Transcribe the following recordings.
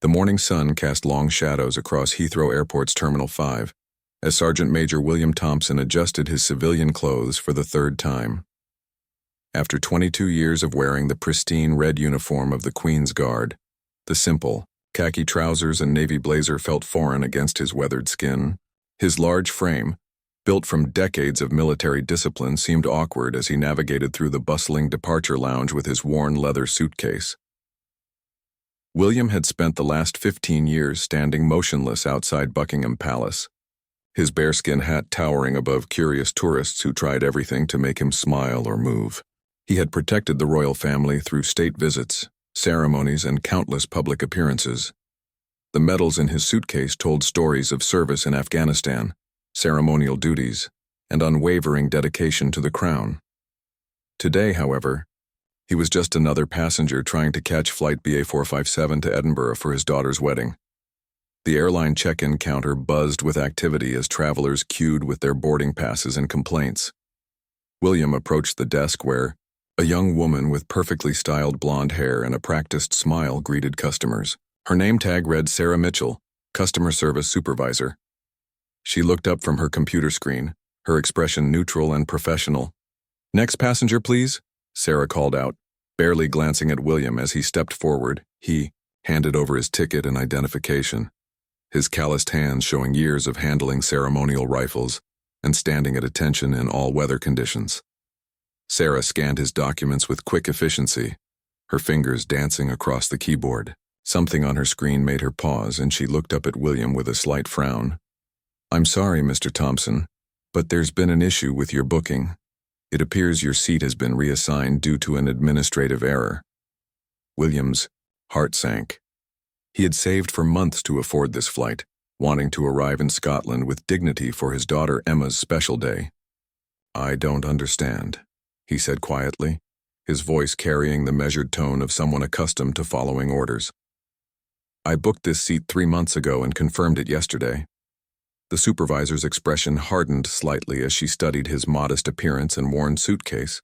The morning sun cast long shadows across Heathrow Airport's Terminal 5 as Sergeant Major William Thompson adjusted his civilian clothes for the third time. After 22 years of wearing the pristine red uniform of the Queen's Guard, the simple, khaki trousers and navy blazer felt foreign against his weathered skin. His large frame, built from decades of military discipline, seemed awkward as he navigated through the bustling departure lounge with his worn leather suitcase. William had spent the last 15 years standing motionless outside Buckingham Palace, his bearskin hat towering above curious tourists who tried everything to make him smile or move. He had protected the royal family through state visits, ceremonies, and countless public appearances. The medals in his suitcase told stories of service in Afghanistan, ceremonial duties, and unwavering dedication to the crown. Today, however, he was just another passenger trying to catch flight BA 457 to Edinburgh for his daughter's wedding. The airline check-in counter buzzed with activity as travelers queued with their boarding passes and complaints. William approached the desk where a young woman with perfectly styled blonde hair and a practiced smile greeted customers. Her name tag read Sarah Mitchell, Customer Service Supervisor. She looked up from her computer screen, her expression neutral and professional. "Next passenger, please," Sarah called out, barely glancing at William as he stepped forward. He handed over his ticket and identification, his calloused hands showing years of handling ceremonial rifles and standing at attention in all weather conditions. Sarah scanned his documents with quick efficiency, her fingers dancing across the keyboard. Something on her screen made her pause, and she looked up at William with a slight frown. "I'm sorry, Mr. Thompson, but there's been an issue with your booking. It appears your seat has been reassigned due to an administrative error." William's heart sank. He had saved for months to afford this flight, wanting to arrive in Scotland with dignity for his daughter Emma's special day. "I don't understand," he said quietly, his voice carrying the measured tone of someone accustomed to following orders. "I booked this seat 3 months ago and confirmed it yesterday." The supervisor's expression hardened slightly as she studied his modest appearance and worn suitcase.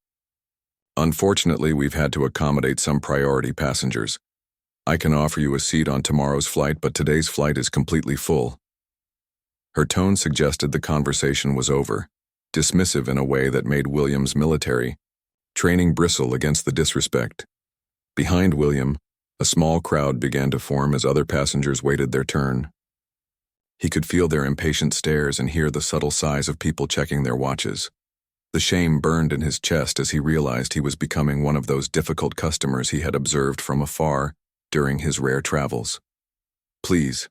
"Unfortunately, we've had to accommodate some priority passengers. I can offer you a seat on tomorrow's flight, but today's flight is completely full." Her tone suggested the conversation was over, dismissive in a way that made William's military training bristle against the disrespect. Behind William, a small crowd began to form as other passengers waited their turn. He could feel their impatient stares and hear the subtle sighs of people checking their watches. The shame burned in his chest as he realized he was becoming one of those difficult customers he had observed from afar during his rare travels. "Please,"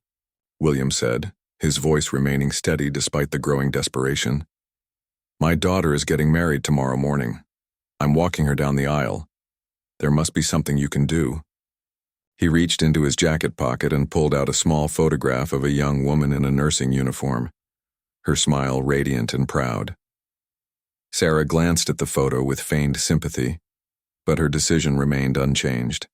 William said, his voice remaining steady despite the growing desperation. "My daughter is getting married tomorrow morning. I'm walking her down the aisle. There must be something you can do." He reached into his jacket pocket and pulled out a small photograph of a young woman in a nursing uniform, her smile radiant and proud. Sarah glanced at the photo with feigned sympathy, but her decision remained unchanged.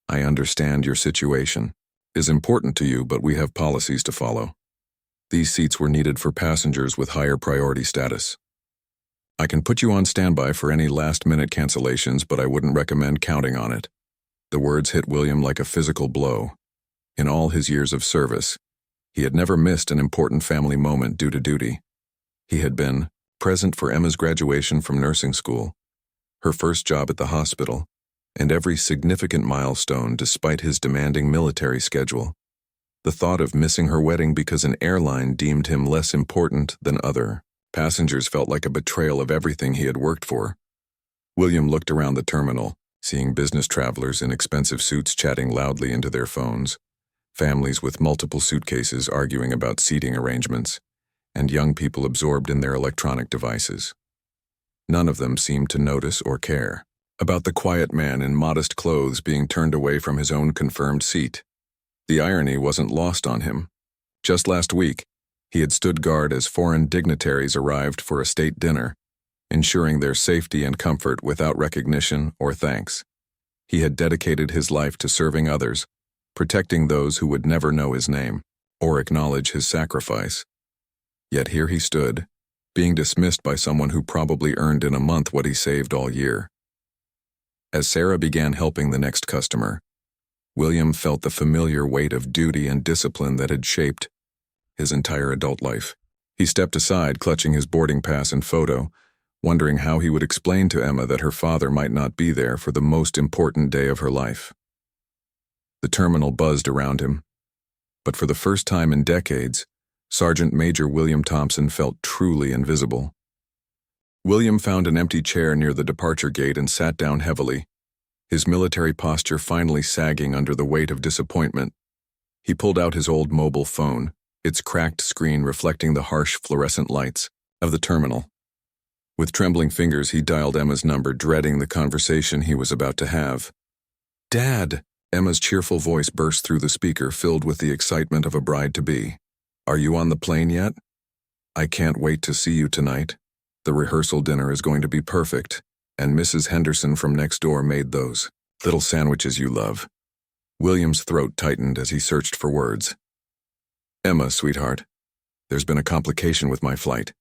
"I understand your situation is important to you, but we have policies to follow. These seats were needed for passengers with higher priority status. I can put you on standby for any last-minute cancellations, but I wouldn't recommend counting on it." The words hit William like a physical blow. In all his years of service, he had never missed an important family moment due to duty. He had been present for Emma's graduation from nursing school, her first job at the hospital, and every significant milestone despite his demanding military schedule. The thought of missing her wedding because an airline deemed him less important than other passengers felt like a betrayal of everything he had worked for. William looked around the terminal, seeing business travelers in expensive suits chatting loudly into their phones, families with multiple suitcases arguing about seating arrangements, and young people absorbed in their electronic devices. None of them seemed to notice or care about the quiet man in modest clothes being turned away from his own confirmed seat. The irony wasn't lost on him. Just last week, he had stood guard as foreign dignitaries arrived for a state dinner, ensuring their safety and comfort without recognition or thanks. He had dedicated his life to serving others, protecting those who would never know his name or acknowledge his sacrifice. Yet here he stood, being dismissed by someone who probably earned in a month what he saved all year. As Sarah began helping the next customer, William felt the familiar weight of duty and discipline that had shaped his entire adult life. He stepped aside, clutching his boarding pass and photo, wondering how he would explain to Emma that her father might not be there for the most important day of her life. The terminal buzzed around him, but for the first time in decades, Sergeant Major William Thompson felt truly invisible. William found an empty chair near the departure gate and sat down heavily, his military posture finally sagging under the weight of disappointment. He pulled out his old mobile phone, its cracked screen reflecting the harsh fluorescent lights of the terminal. With trembling fingers, he dialed Emma's number, dreading the conversation he was about to have. "Dad!" Emma's cheerful voice burst through the speaker, filled with the excitement of a bride-to-be. "Are you on the plane yet? I can't wait to see you tonight. The rehearsal dinner is going to be perfect, and Mrs. Henderson from next door made those little sandwiches you love." William's throat tightened as he searched for words. "Emma, sweetheart, there's been a complication with my flight."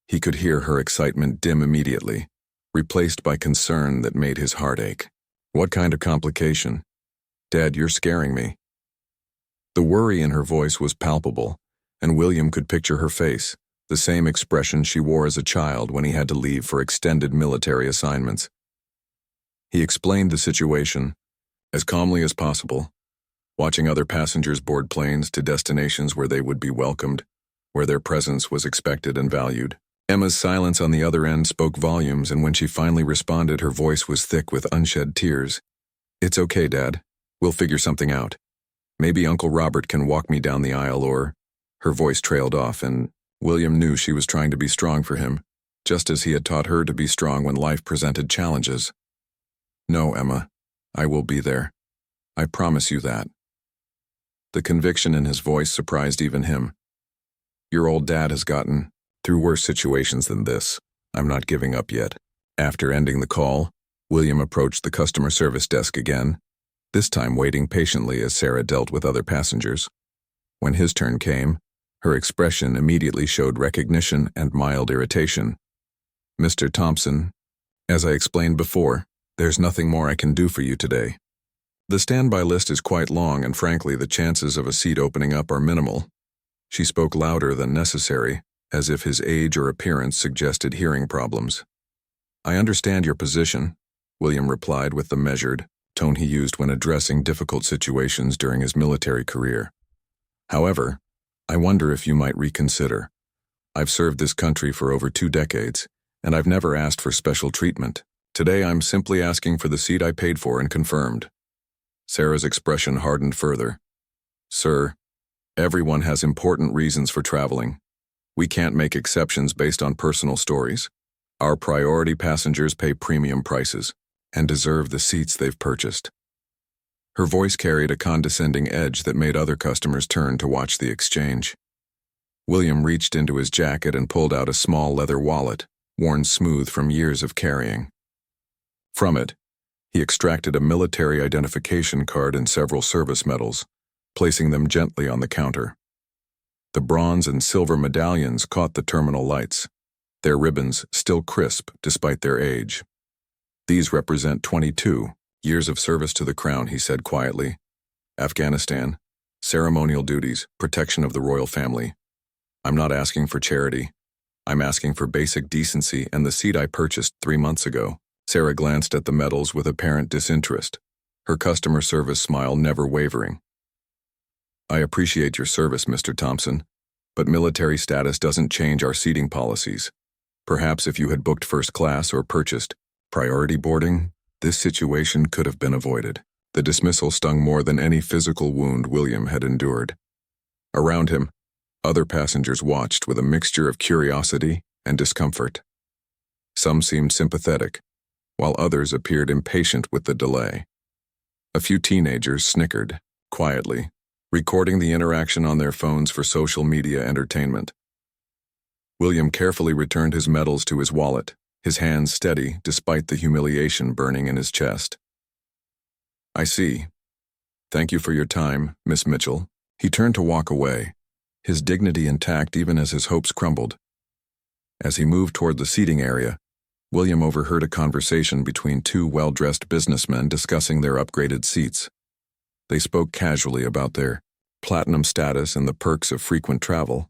He could hear her excitement dim immediately, replaced by concern that made his heart ache. "What kind of complication? Dad, you're scaring me." The worry in her voice was palpable, and William could picture her face, the same expression she wore as a child when he had to leave for extended military assignments. He explained the situation as calmly as possible, watching other passengers board planes to destinations where they would be welcomed, where their presence was expected and valued. Emma's silence on the other end spoke volumes, and when she finally responded, her voice was thick with unshed tears. "It's okay, Dad. We'll figure something out. Maybe Uncle Robert can walk me down the aisle, or—" Her voice trailed off, and William knew she was trying to be strong for him, just as he had taught her to be strong when life presented challenges. "No, Emma. I will be there. I promise you that." The conviction in his voice surprised even him. "Your old dad has gotten through worse situations than this. I'm not giving up yet." After ending the call, William approached the customer service desk again, this time waiting patiently as Sarah dealt with other passengers. When his turn came, her expression immediately showed recognition and mild irritation. "Mr. Thompson, as I explained before, there's nothing more I can do for you today. The standby list is quite long, and frankly, the chances of a seat opening up are minimal." She spoke louder than necessary, as if his age or appearance suggested hearing problems. "I understand your position," William replied with the measured tone he used when addressing difficult situations during his military career. "However, I wonder if you might reconsider. I've served this country for over 2 decades, and I've never asked for special treatment. Today I'm simply asking for the seat I paid for and confirmed." Sarah's expression hardened further. "Sir, everyone has important reasons for traveling. We can't make exceptions based on personal stories. Our priority passengers pay premium prices and deserve the seats they've purchased." Her voice carried a condescending edge that made other customers turn to watch the exchange. William reached into his jacket and pulled out a small leather wallet, worn smooth from years of carrying. From it, he extracted a military identification card and several service medals, placing them gently on the counter. The bronze and silver medallions caught the terminal lights, their ribbons still crisp despite their age. "These represent 22 years of service to the Crown," he said quietly. "Afghanistan, ceremonial duties, protection of the royal family. I'm not asking for charity. I'm asking for basic decency and the seat I purchased 3 months ago." Sarah glanced at the medals with apparent disinterest, her customer service smile never wavering. "I appreciate your service, Mr. Thompson, but military status doesn't change our seating policies. Perhaps if you had booked first class or purchased priority boarding, this situation could have been avoided." The dismissal stung more than any physical wound William had endured. Around him, other passengers watched with a mixture of curiosity and discomfort. Some seemed sympathetic, while others appeared impatient with the delay. A few teenagers snickered, quietly, recording the interaction on their phones for social media entertainment. William carefully returned his medals to his wallet, his hands steady despite the humiliation burning in his chest. "I see. Thank you for your time, Miss Mitchell." He turned to walk away, his dignity intact even as his hopes crumbled. As he moved toward the seating area, William overheard a conversation between 2 well-dressed businessmen discussing their upgraded seats. They spoke casually about their platinum status and the perks of frequent travel,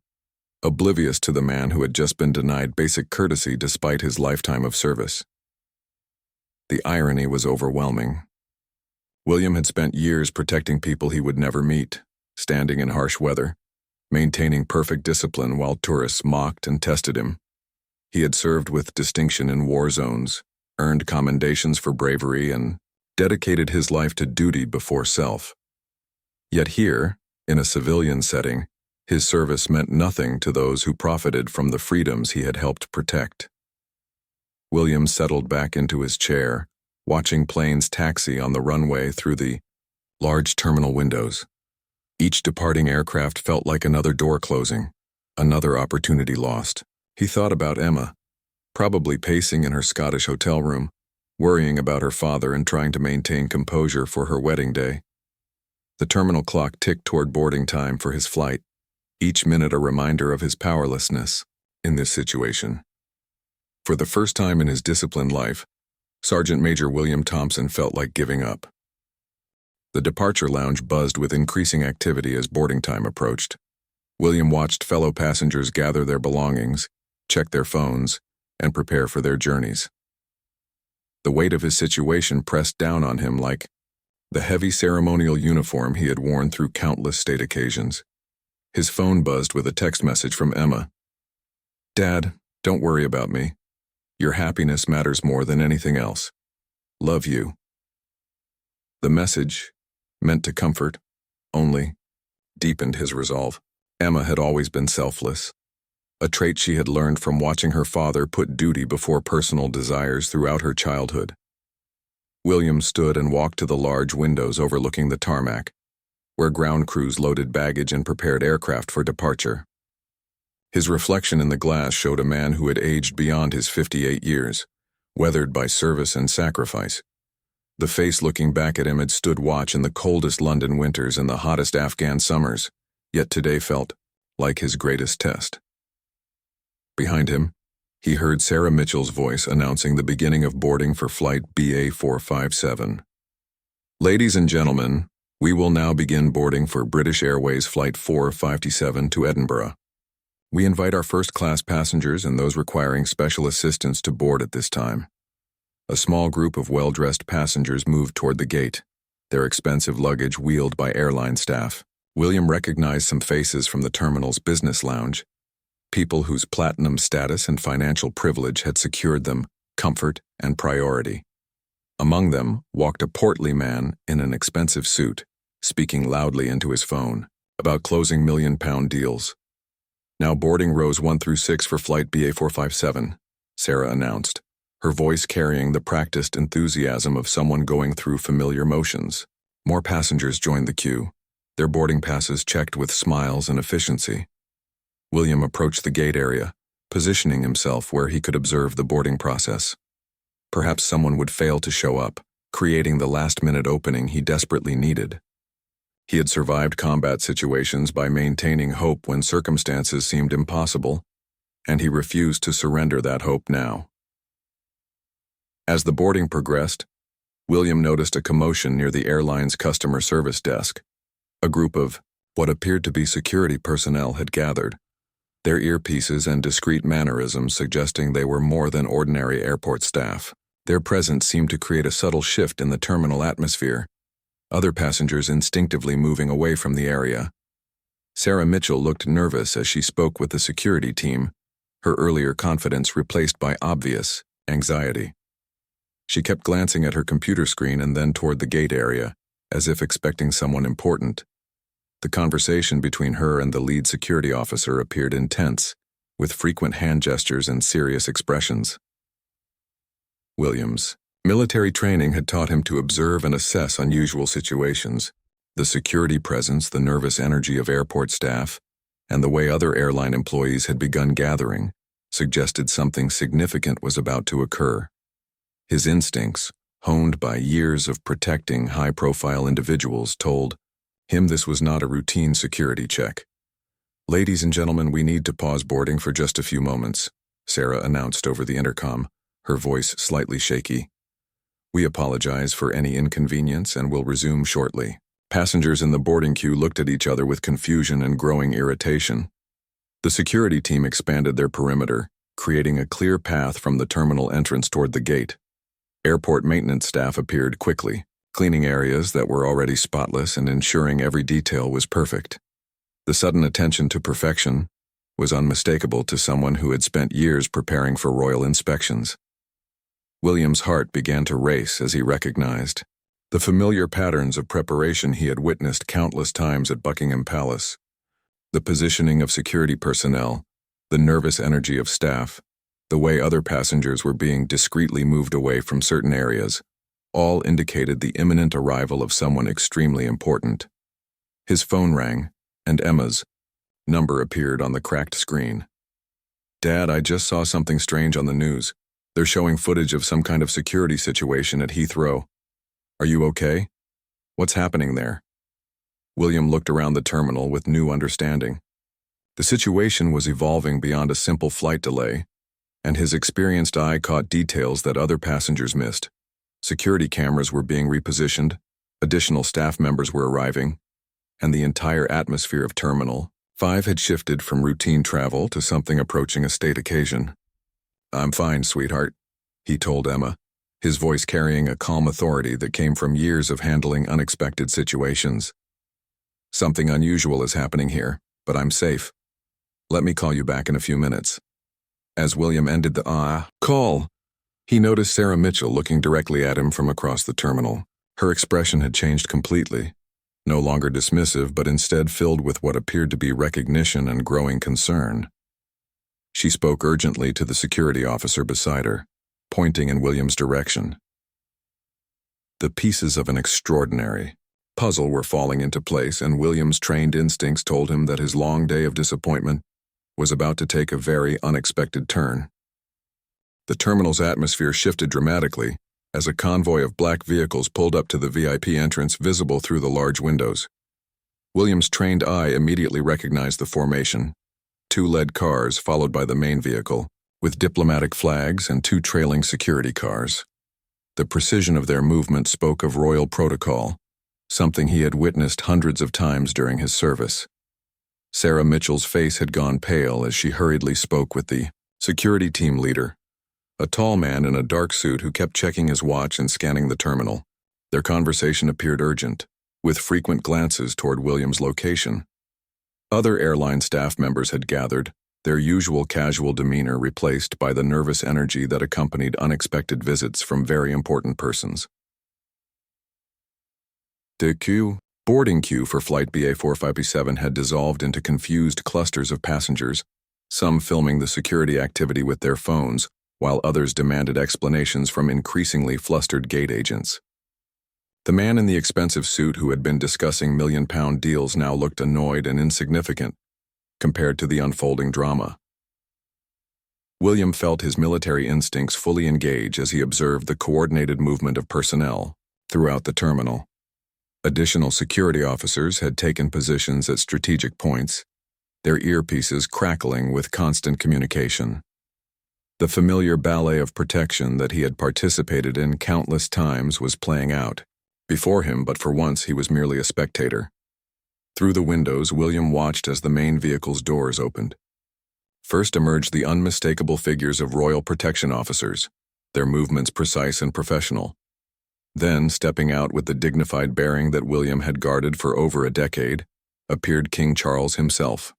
oblivious to the man who had just been denied basic courtesy despite his lifetime of service. The irony was overwhelming. William had spent years protecting people he would never meet, standing in harsh weather, maintaining perfect discipline while tourists mocked and tested him. He had served with distinction in war zones, earned commendations for bravery, and dedicated his life to duty before self. Yet here, in a civilian setting, his service meant nothing to those who profited from the freedoms he had helped protect. William settled back into his chair, watching planes taxi on the runway through the large terminal windows. Each departing aircraft felt like another door closing, another opportunity lost. He thought about Emma, probably pacing in her Scottish hotel room, worrying about her father and trying to maintain composure for her wedding day. The terminal clock ticked toward boarding time for his flight, each minute a reminder of his powerlessness in this situation. For the first time in his disciplined life, Sergeant Major William Thompson felt like giving up. The departure lounge buzzed with increasing activity as boarding time approached. William watched fellow passengers gather their belongings, check their phones, and prepare for their journeys. The weight of his situation pressed down on him like the heavy ceremonial uniform he had worn through countless state occasions. His phone buzzed with a text message from Emma. "Dad, don't worry about me. Your happiness matters more than anything else. Love you." The message, meant to comfort, only deepened his resolve. Emma had always been selfless, a trait she had learned from watching her father put duty before personal desires throughout her childhood. William stood and walked to the large windows overlooking the tarmac, where ground crews loaded baggage and prepared aircraft for departure. His reflection in the glass showed a man who had aged beyond his 58 years, weathered by service and sacrifice. The face looking back at him had stood watch in the coldest London winters and the hottest Afghan summers, yet today felt like his greatest test. Behind him, he heard Sarah Mitchell's voice announcing the beginning of boarding for flight BA457. "Ladies and gentlemen, we will now begin boarding for British Airways Flight 457 to Edinburgh. We invite our first-class passengers and those requiring special assistance to board at this time." A small group of well-dressed passengers moved toward the gate, their expensive luggage wheeled by airline staff. William recognized some faces from the terminal's business lounge, people whose platinum status and financial privilege had secured them comfort and priority. Among them walked a portly man in an expensive suit, speaking loudly into his phone about closing million-pound deals. "Now boarding rows 1 through 6 for flight BA457, Sarah announced, her voice carrying the practiced enthusiasm of someone going through familiar motions. More passengers joined the queue, their boarding passes checked with smiles and efficiency. William approached the gate area, positioning himself where he could observe the boarding process. Perhaps someone would fail to show up, creating the last-minute opening he desperately needed. He had survived combat situations by maintaining hope when circumstances seemed impossible, and he refused to surrender that hope now. As the boarding progressed, William noticed a commotion near the airline's customer service desk. A group of what appeared to be security personnel had gathered, their earpieces and discreet mannerisms suggesting they were more than ordinary airport staff. Their presence seemed to create a subtle shift in the terminal atmosphere, other passengers instinctively moving away from the area. Sarah Mitchell looked nervous as she spoke with the security team, her earlier confidence replaced by obvious anxiety. She kept glancing at her computer screen and then toward the gate area, as if expecting someone important. The conversation between her and the lead security officer appeared intense, with frequent hand gestures and serious expressions. Williams' military training had taught him to observe and assess unusual situations. The security presence, the nervous energy of airport staff, and the way other airline employees had begun gathering suggested something significant was about to occur. His instincts, honed by years of protecting high-profile individuals, told him this was not a routine security check. "Ladies and gentlemen, we need to pause boarding for just a few moments," Sarah announced over the intercom, her voice slightly shaky. "We apologize for any inconvenience and will resume shortly." Passengers in the boarding queue looked at each other with confusion and growing irritation. The security team expanded their perimeter, creating a clear path from the terminal entrance toward the gate. Airport maintenance staff appeared quickly, cleaning areas that were already spotless and ensuring every detail was perfect. The sudden attention to perfection was unmistakable to someone who had spent years preparing for royal inspections. William's heart began to race as he recognized the familiar patterns of preparation he had witnessed countless times at Buckingham Palace. The positioning of security personnel, the nervous energy of staff, the way other passengers were being discreetly moved away from certain areas, all indicated the imminent arrival of someone extremely important. His phone rang, and Emma's number appeared on the cracked screen. "Dad, I just saw something strange on the news. They're showing footage of some kind of security situation at Heathrow. Are you okay? What's happening there?" William looked around the terminal with new understanding. The situation was evolving beyond a simple flight delay, and his experienced eye caught details that other passengers missed. Security cameras were being repositioned, additional staff members were arriving, and the entire atmosphere of Terminal 5 had shifted from routine travel to something approaching a state occasion. "I'm fine, sweetheart," he told Emma, his voice carrying a calm authority that came from years of handling unexpected situations. "Something unusual is happening here, but I'm safe. Let me call you back in a few minutes." As William ended the call, he noticed Sarah Mitchell looking directly at him from across the terminal. Her expression had changed completely, no longer dismissive but instead filled with what appeared to be recognition and growing concern. She spoke urgently to the security officer beside her, pointing in William's direction. The pieces of an extraordinary puzzle were falling into place, and William's trained instincts told him that his long day of disappointment was about to take a very unexpected turn. The terminal's atmosphere shifted dramatically as a convoy of black vehicles pulled up to the VIP entrance visible through the large windows. William's trained eye immediately recognized the formation: two lead cars followed by the main vehicle, with diplomatic flags and two trailing security cars. The precision of their movement spoke of royal protocol, something he had witnessed hundreds of times during his service. Sarah Mitchell's face had gone pale as she hurriedly spoke with the security team leader, a tall man in a dark suit who kept checking his watch and scanning the terminal. Their conversation appeared urgent, with frequent glances toward William's location. Other airline staff members had gathered, their usual casual demeanor replaced by the nervous energy that accompanied unexpected visits from very important persons. The boarding queue for Flight BA457 had dissolved into confused clusters of passengers, some filming the security activity with their phones, while others demanded explanations from increasingly flustered gate agents. The man in the expensive suit who had been discussing million-pound deals now looked annoyed and insignificant compared to the unfolding drama. William felt his military instincts fully engage as he observed the coordinated movement of personnel throughout the terminal. Additional security officers had taken positions at strategic points, their earpieces crackling with constant communication. The familiar ballet of protection that he had participated in countless times was playing out before him, but for once he was merely a spectator. Through the windows, William watched as the main vehicle's doors opened. First emerged the unmistakable figures of royal protection officers, their movements precise and professional. Then, stepping out with the dignified bearing that William had guarded for over a decade, appeared King Charles himself.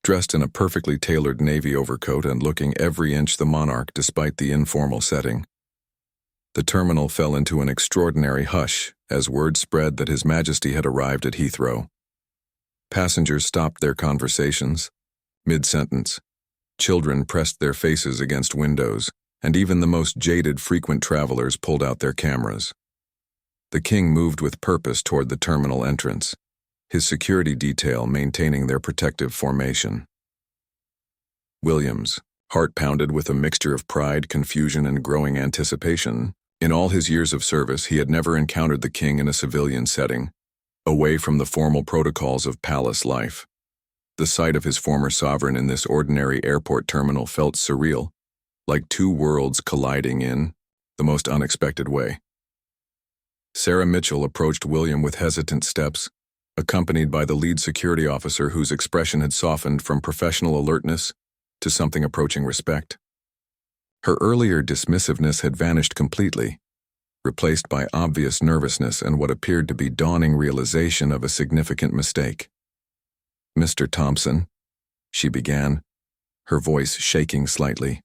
Dressed in a perfectly tailored navy overcoat and looking every inch the monarch despite the informal setting. The terminal fell into an extraordinary hush as word spread that His Majesty had arrived at Heathrow. Passengers stopped their conversations mid-sentence. Children pressed their faces against windows, and even the most jaded frequent travelers pulled out their cameras. The king moved with purpose toward the terminal entrance, his security detail maintaining their protective formation. William's heart pounded with a mixture of pride, confusion, and growing anticipation. In all his years of service, he had never encountered the king in a civilian setting, away from the formal protocols of palace life. The sight of his former sovereign in this ordinary airport terminal felt surreal, like two worlds colliding in the most unexpected way. Sarah Mitchell approached William with hesitant steps, accompanied by the lead security officer whose expression had softened from professional alertness to something approaching respect. Her earlier dismissiveness had vanished completely, replaced by obvious nervousness and what appeared to be dawning realization of a significant mistake. "Mr. Thompson," she began, her voice shaking slightly,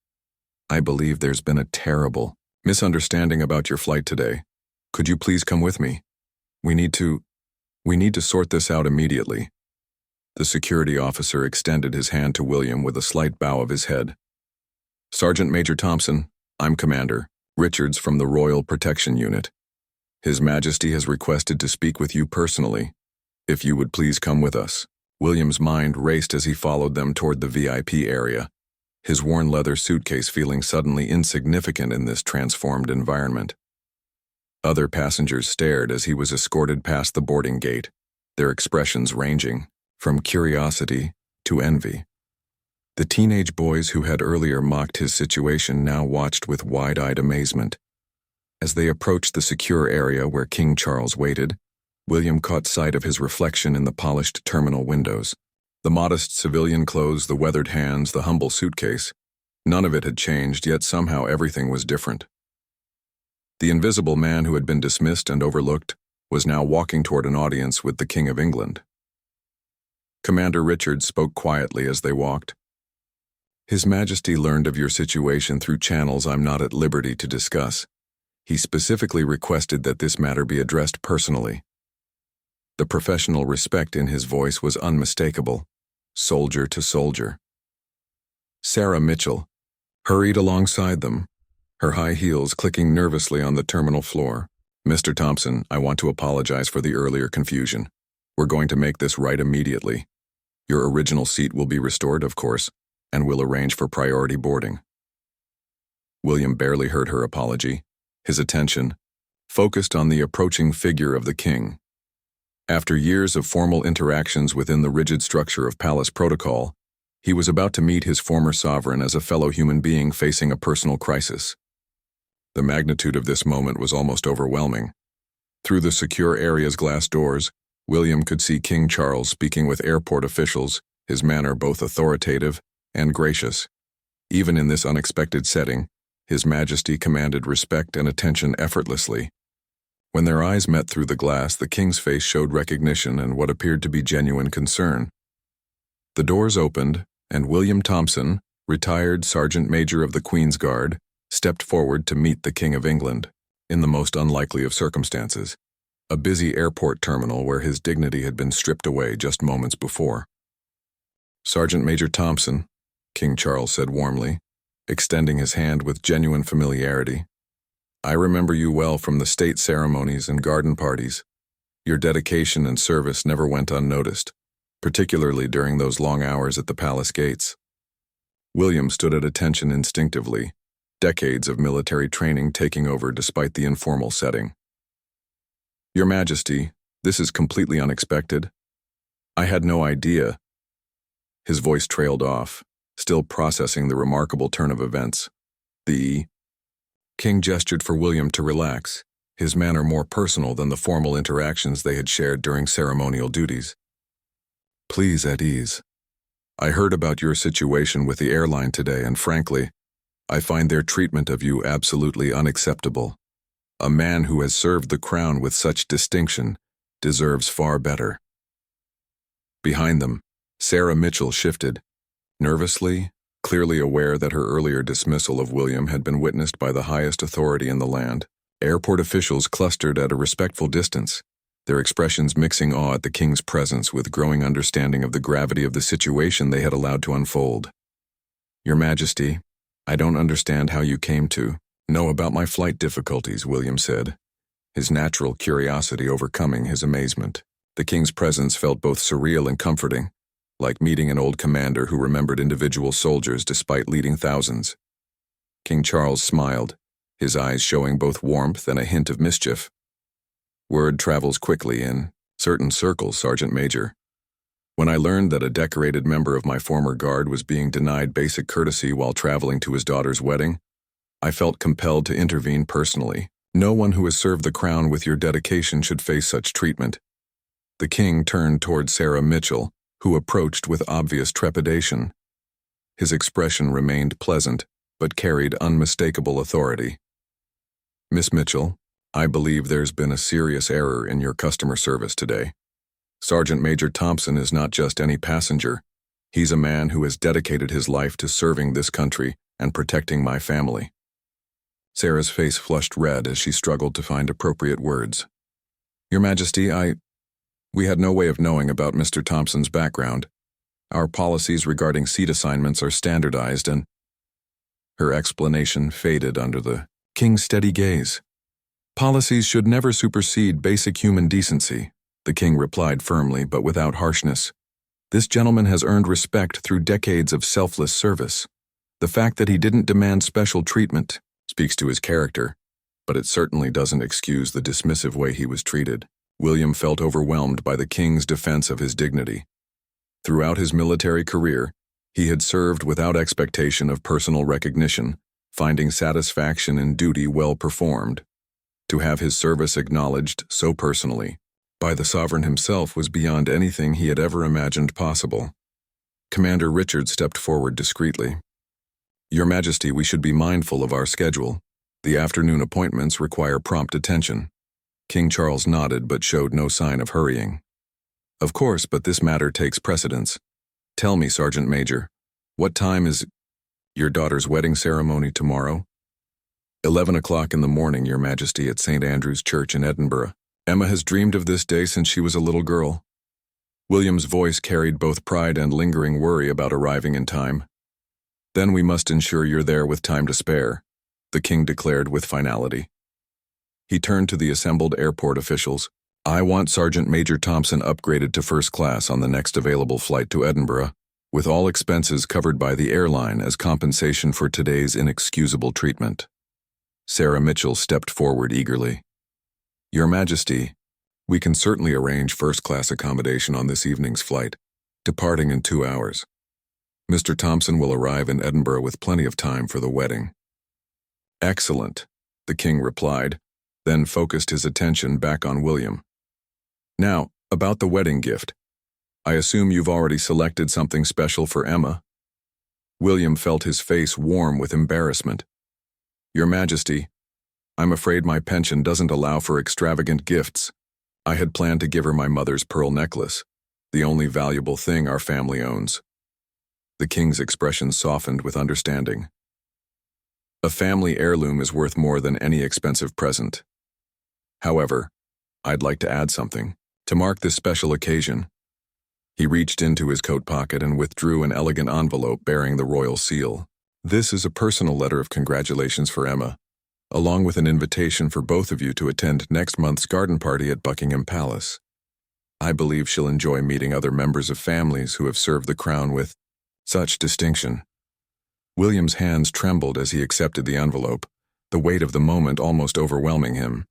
"I believe there's been a terrible misunderstanding about your flight today. Could you please come with me? We need to sort this out immediately." The security officer extended his hand to William with a slight bow of his head. "Sergeant Major Thompson, I'm Commander Richards from the Royal Protection Unit. His Majesty has requested to speak with you personally. If you would please come with us." William's mind raced as he followed them toward the VIP area, his worn leather suitcase feeling suddenly insignificant in this transformed environment. Other passengers stared as he was escorted past the boarding gate, their expressions ranging from curiosity to envy. The teenage boys who had earlier mocked his situation now watched with wide-eyed amazement. As they approached the secure area where King Charles waited, William caught sight of his reflection in the polished terminal windows. The modest civilian clothes, the weathered hands, the humble suitcase. None of it had changed, yet somehow everything was different. The invisible man who had been dismissed and overlooked was now walking toward an audience with the King of England. Commander Richards spoke quietly as they walked. "His Majesty learned of your situation through channels I'm not at liberty to discuss. He specifically requested that this matter be addressed personally." The professional respect in his voice was unmistakable, soldier to soldier. Sarah Mitchell hurried alongside them, her high heels clicking nervously on the terminal floor. "Mr. Thompson, I want to apologize for the earlier confusion. We're going to make this right immediately. Your original seat will be restored, of course, and we'll arrange for priority boarding." William barely heard her apology, his attention focused on the approaching figure of the king. After years of formal interactions within the rigid structure of palace protocol, he was about to meet his former sovereign as a fellow human being facing a personal crisis. The magnitude of this moment was almost overwhelming. Through the secure area's glass doors, William could see King Charles speaking with airport officials, his manner both authoritative and gracious. Even in this unexpected setting, His Majesty commanded respect and attention effortlessly. When their eyes met through the glass, the king's face showed recognition and what appeared to be genuine concern. The doors opened, and William Thompson, retired Sergeant Major of the Queen's Guard, stepped forward to meet the King of England, in the most unlikely of circumstances, a busy airport terminal where his dignity had been stripped away just moments before. "Sergeant Major Thompson," King Charles said warmly, extending his hand with genuine familiarity. "I remember you well from the state ceremonies and garden parties. Your dedication and service never went unnoticed, particularly during those long hours at the palace gates." William stood at attention instinctively, decades of military training taking over despite the informal setting. "Your Majesty, this is completely unexpected. I had no idea." His voice trailed off, still processing the remarkable turn of events. The King gestured for William to relax, his manner more personal than the formal interactions they had shared during ceremonial duties. "Please, at ease. I heard about your situation with the airline today, and frankly, I find their treatment of you absolutely unacceptable. A man who has served the crown with such distinction deserves far better." Behind them, Sarah Mitchell shifted, nervously, clearly aware that her earlier dismissal of William had been witnessed by the highest authority in the land. Airport officials clustered at a respectful distance, their expressions mixing awe at the king's presence with growing understanding of the gravity of the situation they had allowed to unfold. "Your Majesty, I don't understand how you came to know about my flight difficulties," William said, his natural curiosity overcoming his amazement. The king's presence felt both surreal and comforting, like meeting an old commander who remembered individual soldiers despite leading thousands. King Charles smiled, his eyes showing both warmth and a hint of mischief. "Word travels quickly in certain circles, Sergeant Major. When I learned that a decorated member of my former guard was being denied basic courtesy while traveling to his daughter's wedding, I felt compelled to intervene personally." No one who has served the crown with your dedication should face such treatment. The king turned toward Sarah Mitchell, who approached with obvious trepidation. His expression remained pleasant, but carried unmistakable authority. Miss Mitchell, I believe there's been a serious error in your customer service today. Sergeant Major Thompson is not just any passenger. He's a man who has dedicated his life to serving this country and protecting my family. Sarah's face flushed red as she struggled to find appropriate words. Your Majesty, we had no way of knowing about Mr. Thompson's background. Our policies regarding seat assignments are standardized and... Her explanation faded under the king's steady gaze. Policies should never supersede basic human decency, the king replied firmly but without harshness. This gentleman has earned respect through decades of selfless service. The fact that he didn't demand special treatment speaks to his character, but it certainly doesn't excuse the dismissive way he was treated. William felt overwhelmed by the king's defense of his dignity. Throughout his military career, he had served without expectation of personal recognition, finding satisfaction in duty well performed. To have his service acknowledged so personally by the sovereign himself was beyond anything he had ever imagined possible. Commander Richard stepped forward discreetly. Your Majesty, we should be mindful of our schedule. The afternoon appointments require prompt attention. King Charles nodded but showed no sign of hurrying. Of course, but this matter takes precedence. Tell me, Sergeant Major, what time is your daughter's wedding ceremony tomorrow? 11 o'clock in the morning, Your Majesty, at St. Andrew's Church in Edinburgh. Emma has dreamed of this day since she was a little girl. William's voice carried both pride and lingering worry about arriving in time. Then we must ensure you're there with time to spare, the king declared with finality. He turned to the assembled airport officials. I want Sergeant Major Thompson upgraded to first class on the next available flight to Edinburgh, with all expenses covered by the airline as compensation for today's inexcusable treatment. Sarah Mitchell stepped forward eagerly. Your Majesty, we can certainly arrange first-class accommodation on this evening's flight, departing in 2 hours. Mr. Thompson will arrive in Edinburgh with plenty of time for the wedding. Excellent, the king replied, then focused his attention back on William. Now, about the wedding gift. I assume you've already selected something special for Emma? William felt his face warm with embarrassment. Your Majesty, I'm afraid my pension doesn't allow for extravagant gifts. I had planned to give her my mother's pearl necklace, the only valuable thing our family owns. The king's expression softened with understanding. A family heirloom is worth more than any expensive present. However, I'd like to add something. To mark this special occasion, he reached into his coat pocket and withdrew an elegant envelope bearing the royal seal. This is a personal letter of congratulations for Emma, along with an invitation for both of you to attend next month's garden party at Buckingham Palace. I believe she'll enjoy meeting other members of families who have served the crown with such distinction. William's hands trembled as he accepted the envelope, the weight of the moment almost overwhelming him.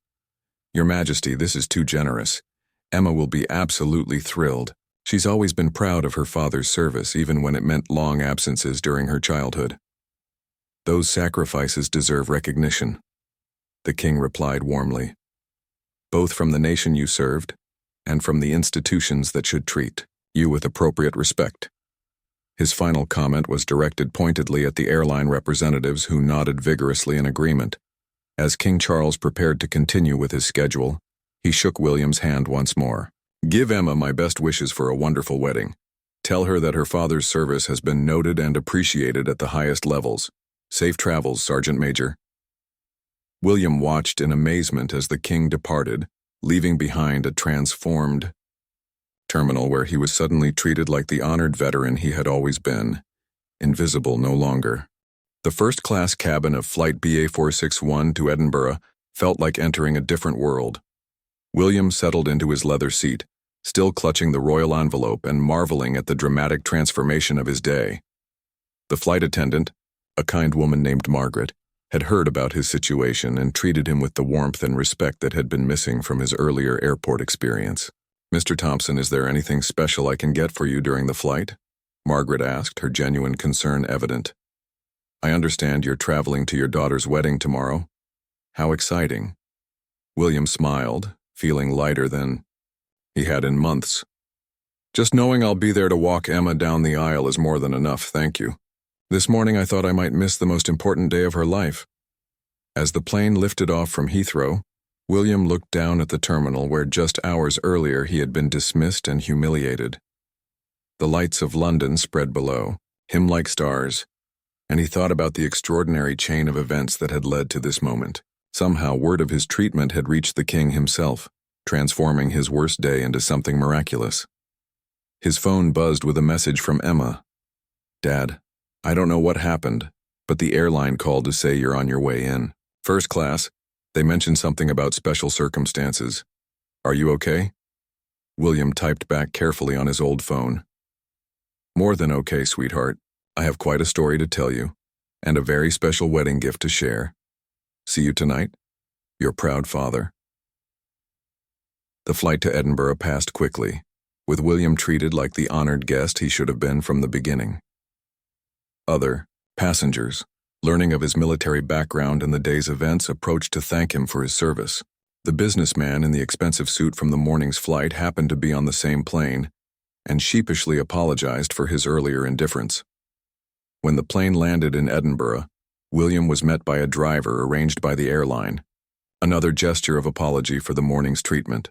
Your Majesty, this is too generous. Emma will be absolutely thrilled. She's always been proud of her father's service, even when it meant long absences during her childhood. Those sacrifices deserve recognition, the king replied warmly, both from the nation you served and from the institutions that should treat you with appropriate respect. His final comment was directed pointedly at the airline representatives, who nodded vigorously in agreement. As King Charles prepared to continue with his schedule, he shook William's hand once more. Give Emma my best wishes for a wonderful wedding. Tell her that her father's service has been noted and appreciated at the highest levels. Safe travels, Sergeant Major. William watched in amazement as the king departed, leaving behind a transformed terminal where he was suddenly treated like the honored veteran he had always been, invisible no longer. The first-class cabin of Flight BA 461 to Edinburgh felt like entering a different world. William settled into his leather seat, still clutching the royal envelope and marveling at the dramatic transformation of his day. The flight attendant, a kind woman named Margaret, had heard about his situation and treated him with the warmth and respect that had been missing from his earlier airport experience. Mr. Thompson, is there anything special I can get for you during the flight? Margaret asked, her genuine concern evident. I understand you're traveling to your daughter's wedding tomorrow. How exciting. William smiled, feeling lighter than he had in months. Just knowing I'll be there to walk Emma down the aisle is more than enough, thank you. This morning I thought I might miss the most important day of her life. As the plane lifted off from Heathrow, William looked down at the terminal where just hours earlier he had been dismissed and humiliated. The lights of London spread below, him like stars, and he thought about the extraordinary chain of events that had led to this moment. Somehow word of his treatment had reached the king himself, transforming his worst day into something miraculous. His phone buzzed with a message from Emma. "Dad, I don't know what happened, but the airline called to say you're on your way in. First class. They mentioned something about special circumstances. Are you okay?" William typed back carefully on his old phone. "More than okay, sweetheart. I have quite a story to tell you, and a very special wedding gift to share. See you tonight. Your proud father." The flight to Edinburgh passed quickly, with William treated like the honored guest he should have been from the beginning. Other passengers, learning of his military background and the day's events, approached to thank him for his service. The businessman in the expensive suit from the morning's flight happened to be on the same plane, and sheepishly apologized for his earlier indifference. When the plane landed in Edinburgh, William was met by a driver arranged by the airline, another gesture of apology for the morning's treatment.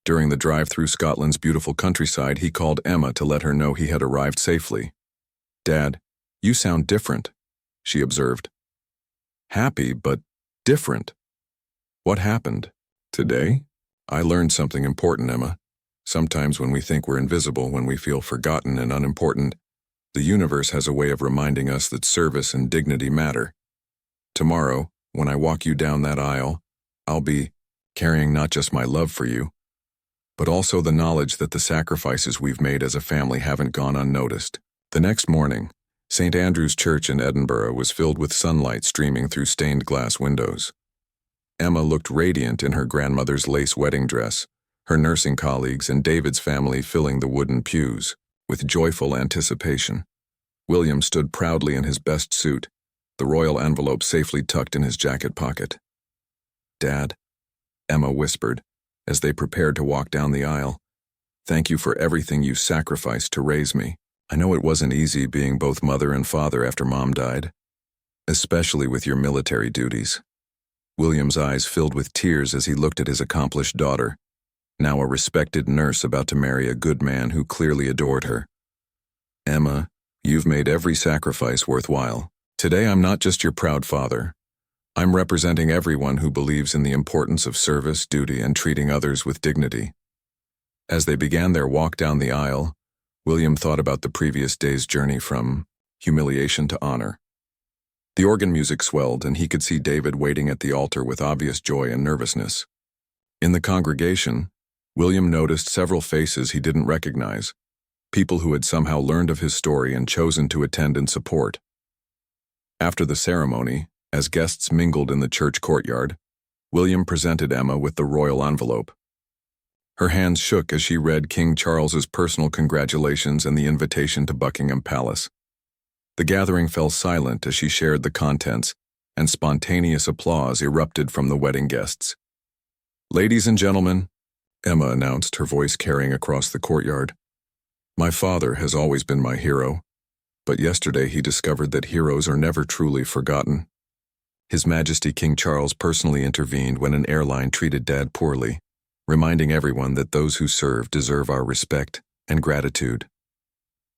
During the drive through Scotland's beautiful countryside, he called Emma to let her know he had arrived safely. "Dad, you sound different," she observed. "Happy, but different. What happened? Today? I learned something important, Emma. Sometimes when we think we're invisible, when we feel forgotten and unimportant, the universe has a way of reminding us that service and dignity matter. Tomorrow, when I walk you down that aisle, I'll be carrying not just my love for you, but also the knowledge that the sacrifices we've made as a family haven't gone unnoticed." The next morning, St. Andrew's Church in Edinburgh was filled with sunlight streaming through stained glass windows. Emma looked radiant in her grandmother's lace wedding dress, her nursing colleagues and David's family filling the wooden pews with joyful anticipation. William stood proudly in his best suit, the royal envelope safely tucked in his jacket pocket. "Dad," Emma whispered, as they prepared to walk down the aisle, "thank you for everything you sacrificed to raise me. I know it wasn't easy being both mother and father after Mom died, especially with your military duties." William's eyes filled with tears as he looked at his accomplished daughter, now a respected nurse about to marry a good man who clearly adored her. "Emma, you've made every sacrifice worthwhile. Today I'm not just your proud father. I'm representing everyone who believes in the importance of service, duty, and treating others with dignity." As they began their walk down the aisle, William thought about the previous day's journey from humiliation to honor. The organ music swelled, and he could see David waiting at the altar with obvious joy and nervousness. In the congregation, William noticed several faces he didn't recognize, people who had somehow learned of his story and chosen to attend and support. After the ceremony, as guests mingled in the church courtyard, William presented Emma with the royal envelope. Her hands shook as she read King Charles's personal congratulations and the invitation to Buckingham Palace. The gathering fell silent as she shared the contents, and spontaneous applause erupted from the wedding guests. "Ladies and gentlemen," Emma announced, her voice carrying across the courtyard, "my father has always been my hero, but yesterday he discovered that heroes are never truly forgotten. His Majesty King Charles personally intervened when an airline treated Dad poorly, reminding everyone that those who serve deserve our respect and gratitude."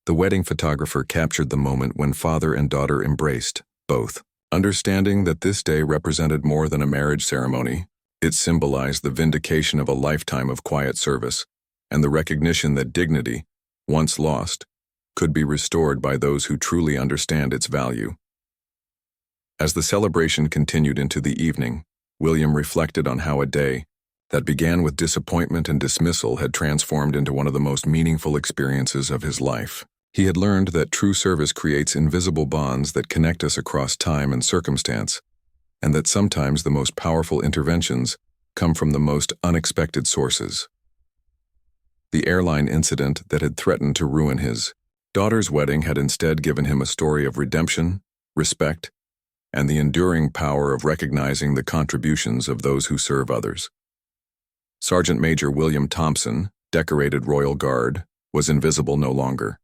The wedding photographer captured the moment when father and daughter embraced, both, understanding that this day represented more than a marriage ceremony. It symbolized the vindication of a lifetime of quiet service, and the recognition that dignity, once lost, could be restored by those who truly understand its value. As the celebration continued into the evening, William reflected on how a day that began with disappointment and dismissal had transformed into one of the most meaningful experiences of his life. He had learned that true service creates invisible bonds that connect us across time and circumstance, and that sometimes the most powerful interventions come from the most unexpected sources. The airline incident that had threatened to ruin his daughter's wedding had instead given him a story of redemption, respect, and the enduring power of recognizing the contributions of those who serve others. Sergeant Major William Thompson, decorated Royal Guard, was invisible no longer.